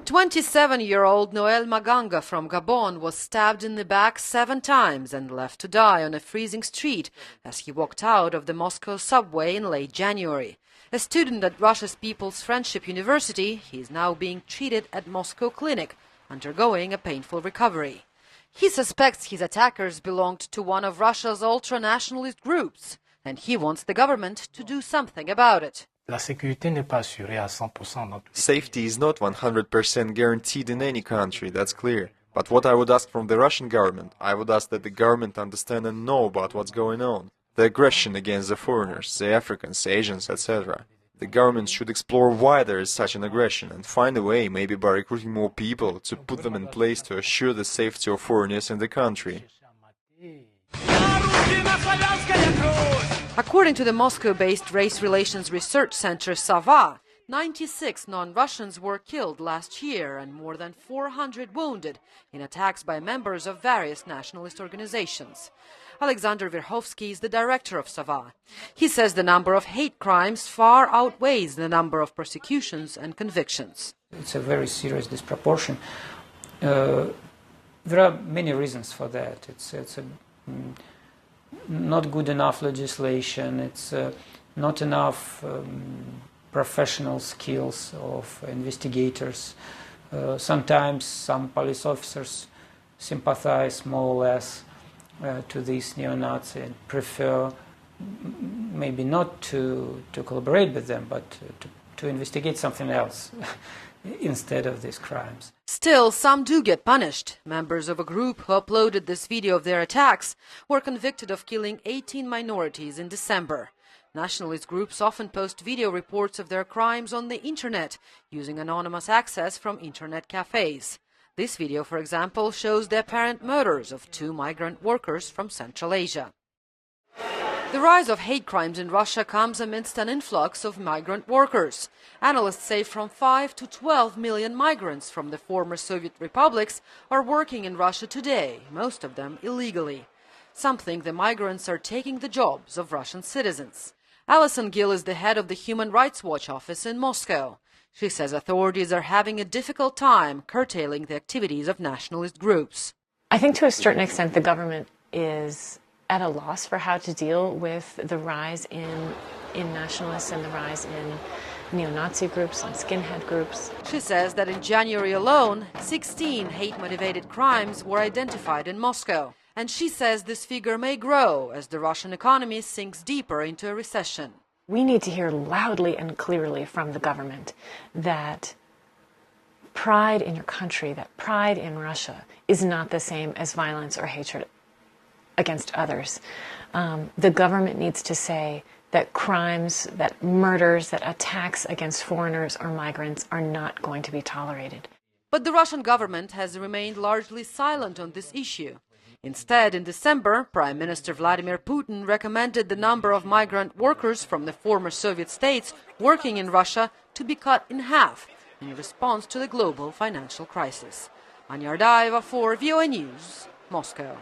27-year-old Noel Maganga from Gabon was stabbed in the back 7 times and left to die on a freezing street as he walked out of the Moscow subway in late January. A student at Russia's People's Friendship University, he is now being treated at Moscow clinic, undergoing a painful recovery. He suspects his attackers belonged to one of Russia's ultra-nationalist groups, and he wants the government to do something about it. Safety is not 100% guaranteed in any country, that's clear. But what I would ask from the Russian government, I would ask that the government understand and know about what's going on. The aggression against the foreigners, the Africans, Asians, etc. The government should explore why there is such an aggression and find a way, maybe by recruiting more people, to put them in place to assure the safety of foreigners in the country. According to the Moscow-based Race Relations Research Center SAVA, 96 non-Russians were killed last year and more than 400 wounded in attacks by members of various nationalist organizations. Alexander Verkhovsky is the director of SAVA. He says the number of hate crimes far outweighs the number of prosecutions and convictions. It's a very serious disproportion. There are many reasons for that. It's not good enough legislation, it's not enough professional skills of investigators. Sometimes some police officers sympathize more or less to these neo-Nazis and prefer maybe not to collaborate with them, but to investigate something else instead of these crimes. Still, some do get punished. Members of a group who uploaded this video of their attacks were convicted of killing 18 minorities in December. Nationalist groups often post video reports of their crimes on the internet, using anonymous access from internet cafes. This video, for example, shows the apparent murders of 2 migrant workers from Central Asia. The rise of hate crimes in Russia comes amidst an influx of migrant workers. Analysts say from 5 to 12 million migrants from the former Soviet republics are working in Russia today, most of them illegally. Some think the migrants are taking the jobs of Russian citizens. Alison Gill is the head of the Human Rights Watch office in Moscow. She says authorities are having a difficult time curtailing the activities of nationalist groups. I think to a certain extent the government is at a loss for how to deal with the rise in nationalists and the rise in neo-Nazi groups and skinhead groups. She says that in January alone, 16 hate-motivated crimes were identified in Moscow. And she says this figure may grow as the Russian economy sinks deeper into a recession. We need to hear loudly and clearly from the government that pride in your country, that pride in Russia is not the same as violence or hatred against others. The government needs to say that crimes, that murders, that attacks against foreigners or migrants are not going to be tolerated. But the Russian government has remained largely silent on this issue. Instead, in December, Prime Minister Vladimir Putin recommended the number of migrant workers from the former Soviet states working in Russia to be cut in half in response to the global financial crisis. Anya Ardayeva for VOA News, Moscow.